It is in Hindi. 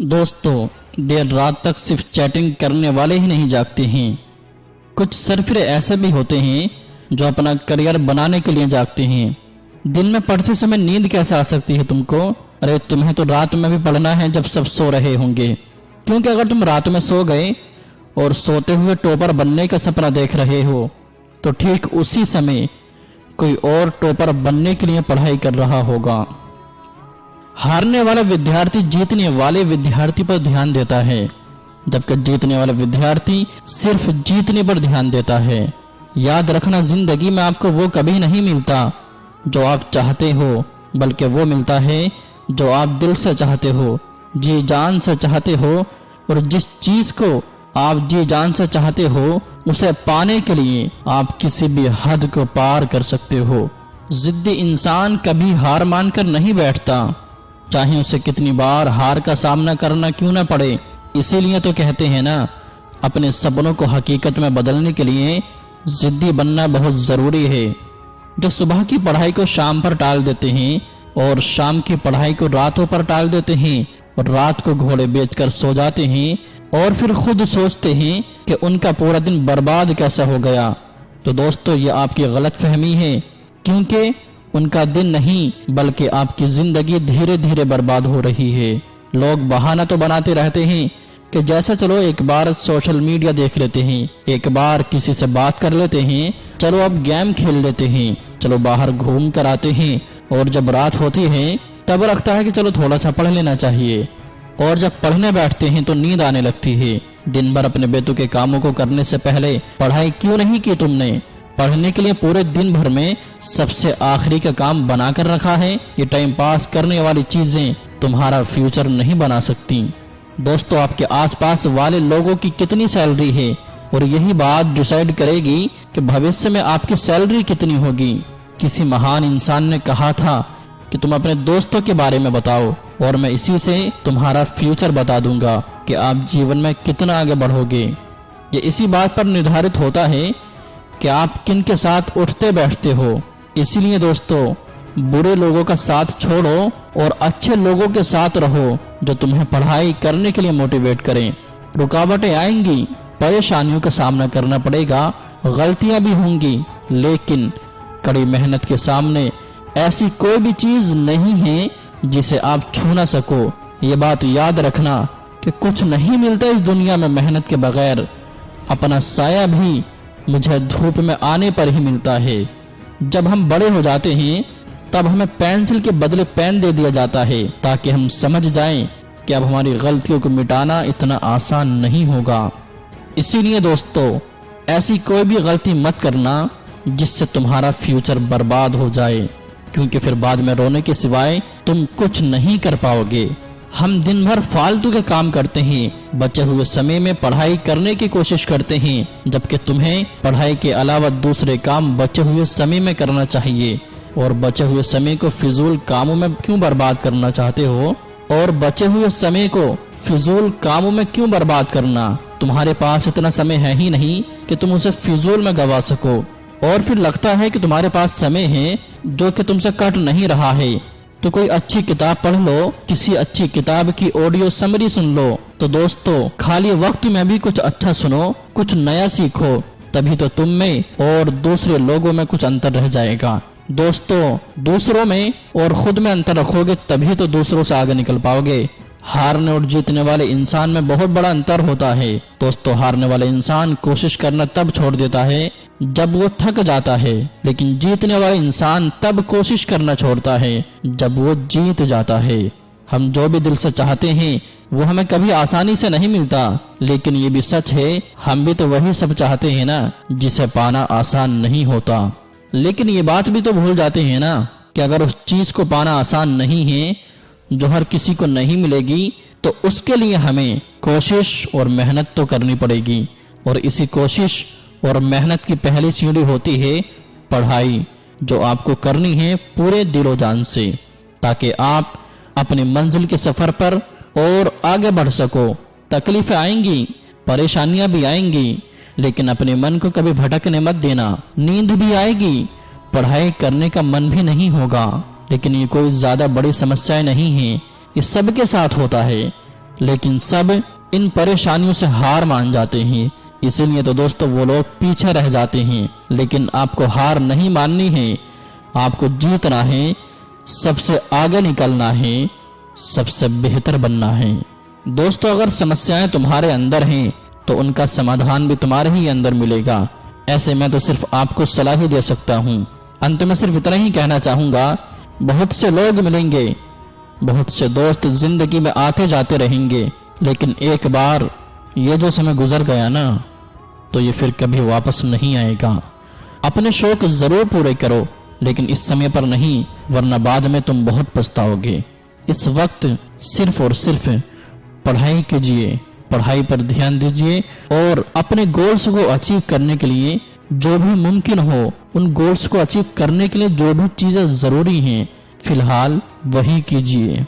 दोस्तों, देर रात तक सिर्फ चैटिंग करने वाले ही नहीं जागते हैं। कुछ सरफिरे ऐसे भी होते हैं जो अपना करियर बनाने के लिए जागते हैं। दिन में पढ़ते समय नींद कैसे आ सकती है तुमको? अरे तुम्हें तो रात में भी पढ़ना है जब सब सो रहे होंगे। क्योंकि अगर तुम रात में सो गए और सोते हुए टॉपर बनने का सपना देख रहे हो तो ठीक उसी समय कोई और टॉपर बनने के लिए पढ़ाई कर रहा होगा। हारने वाला विद्यार्थी जीतने वाले विद्यार्थी पर ध्यान देता है, जबकि जीतने वाला विद्यार्थी सिर्फ जीतने पर ध्यान देता है। याद रखना, जिंदगी में आपको वो कभी नहीं मिलता जो आप चाहते हो, बल्कि वो मिलता है जो आप दिल से चाहते हो, जी जान से चाहते हो। और जिस चीज को आप जी जान से चाहते हो उसे पाने के लिए आप किसी भी हद को पार कर सकते हो। जिद्दी इंसान कभी हार मानकर नहीं बैठता, चाहे उसे कितनी बार हार का सामना करना क्यों न पड़े। इसीलिए तो कहते हैं ना, अपने सपनों को हकीकत में बदलने के लिए जिद्दी बनना बहुत जरूरी है। जो सुबह की पढ़ाई को शाम पर टाल देते हैं और शाम की पढ़ाई को रातों पर टाल देते हैं और रात को घोड़े बेचकर सो जाते हैं और फिर खुद सोचते हैं कि उनका पूरा दिन बर्बाद कैसा हो गया, तो दोस्तों ये आपकी गलत फहमी है। क्योंकि उनका दिन नहीं बल्कि आपकी जिंदगी धीरे धीरे बर्बाद हो रही है। लोग बहाना तो बनाते रहते हैं कि जैसा चलो एक बार सोशल मीडिया देख लेते हैं, एक बार किसी से बात कर लेते हैं, चलो अब गेम खेल लेते हैं, चलो बाहर घूम कर आते हैं। और जब रात होती है तब लगता है कि चलो थोड़ा सा पढ़ लेना चाहिए। और जब पढ़ने बैठते हैं तो नींद आने लगती है। दिन भर अपने बेतुके कामों को करने से पहले पढ़ाई क्यों नहीं की तुमने? पढ़ने के लिए पूरे दिन भर में सबसे आखिरी का काम बनाकर रखा है। ये टाइम पास करने वाली चीजें तुम्हारा फ्यूचर नहीं बना सकती। दोस्तों, आपके आसपास वाले लोगों की कितनी सैलरी है और यही बात डिसाइड करेगी कि भविष्य में आपकी सैलरी कितनी होगी। किसी महान इंसान ने कहा था कि तुम अपने दोस्तों के बारे में बताओ और मैं इसी से तुम्हारा फ्यूचर बता दूंगा कि आप जीवन में कितना आगे बढ़ोगे। ये इसी बात पर निर्धारित होता है कि आप किन के साथ उठते बैठते हो। इसीलिए दोस्तों, बुरे लोगों का साथ छोड़ो और अच्छे लोगों के साथ रहो जो तुम्हें पढ़ाई करने के लिए मोटिवेट करें। रुकावटें आएंगी, परेशानियों का सामना करना पड़ेगा, गलतियां भी होंगी, लेकिन कड़ी मेहनत के सामने ऐसी कोई भी चीज नहीं है जिसे आप छू ना सको। ये बात याद रखना कि कुछ नहीं मिलता इस दुनिया में मेहनत के बगैर। अपना साया भी मुझे धूप में आने पर ही मिलता है। जब हम बड़े हो जाते हैं तब हमें पेंसिल के बदले पेन दे दिया जाता है ताकि हम समझ जाएं कि अब हमारी गलतियों को मिटाना इतना आसान नहीं होगा। इसीलिए दोस्तों, ऐसी कोई भी गलती मत करना जिससे तुम्हारा फ्यूचर बर्बाद हो जाए, क्योंकि फिर बाद में रोने के सिवाय तुम कुछ नहीं कर पाओगे। हम दिन भर फालतू के काम करते हैं, बचे हुए समय में पढ़ाई करने की कोशिश करते हैं, जबकि तुम्हें पढ़ाई के अलावा दूसरे काम बचे हुए समय में करना चाहिए। और बचे हुए समय को फिजूल कामों में क्यों बर्बाद करना चाहते हो? और बचे हुए समय को फिजूल कामों में क्यों बर्बाद करना? तुम्हारे पास इतना समय है ही नहीं कि तुम उसे फिजूल में गवा सको। और फिर लगता है कि तुम्हारे पास समय है जो कि तुमसे कट नहीं रहा है, तो कोई अच्छी किताब पढ़ लो, किसी अच्छी किताब की ऑडियो समरी सुन लो। तो दोस्तों, खाली वक्त में भी कुछ अच्छा सुनो, कुछ नया सीखो, तभी तो तुम में और दूसरे लोगों में कुछ अंतर रह जाएगा। दोस्तों, दूसरों में और खुद में अंतर रखोगे तभी तो दूसरों से आगे निकल पाओगे। हारने और जीतने वाले इंसान में बहुत बड़ा अंतर होता है। दोस्तों, हारने वाला इंसान कोशिश करना तब छोड़ देता है जब वो थक जाता है, लेकिन जीतने वाला इंसान तब कोशिश करना छोड़ता है जब वो जीत जाता है। हम जो भी दिल से चाहते हैं वो हमें कभी आसानी से नहीं मिलता, लेकिन ये भी सच है हम भी तो वही सब चाहते हैं ना जिसे पाना आसान नहीं होता। लेकिन ये बात भी तो भूल जाते हैं ना कि अगर उस चीज को पाना आसान नहीं है जो हर किसी को नहीं मिलेगी, तो उसके लिए हमें कोशिश और मेहनत तो करनी पड़ेगी। और इसी कोशिश और मेहनत की पहली सीढ़ी होती है पढ़ाई, जो आपको करनी है पूरे दिलो जान से, ताकि आप अपनी मंजिल के सफर पर और आगे बढ़ सको। तकलीफें आएंगी, परेशानियां भी आएंगी, लेकिन अपने मन को कभी भटकने मत देना। नींद भी आएगी, पढ़ाई करने का मन भी नहीं होगा, लेकिन ये कोई ज्यादा बड़ी समस्याएं नहीं है, ये सबके साथ होता है। लेकिन सब इन परेशानियों से हार मान जाते हैं। इसीलिए तो दोस्तों वो लोग पीछे रह जाते हैं। लेकिन आपको हार नहीं माननी है, आपको जीतना है, सबसे आगे निकलना है, सबसे बेहतर बनना है। दोस्तों अगर समस्याएं तुम्हारे अंदर हैं तो उनका समाधान भी तुम्हारे ही अंदर मिलेगा। ऐसे मैं तो सिर्फ आपको सलाह ही दे सकता हूँ। अंत में सिर्फ इतना ही कहना चाहूंगा, बहुत से लोग मिलेंगे, बहुत से दोस्त जिंदगी में आते जाते रहेंगे, लेकिन एक बार ये जो समय गुजर गया ना तो ये फिर कभी वापस नहीं आएगा। अपने शौक जरूर पूरे करो, लेकिन इस समय पर नहीं, वरना बाद में तुम बहुत पछताओगे। इस वक्त सिर्फ और सिर्फ पढ़ाई कीजिए, पढ़ाई पर ध्यान दीजिए और अपने गोल्स को अचीव करने के लिए जो भी मुमकिन हो, उन गोल्स को अचीव करने के लिए जो भी चीजें जरूरी हैं, फिलहाल वही कीजिए।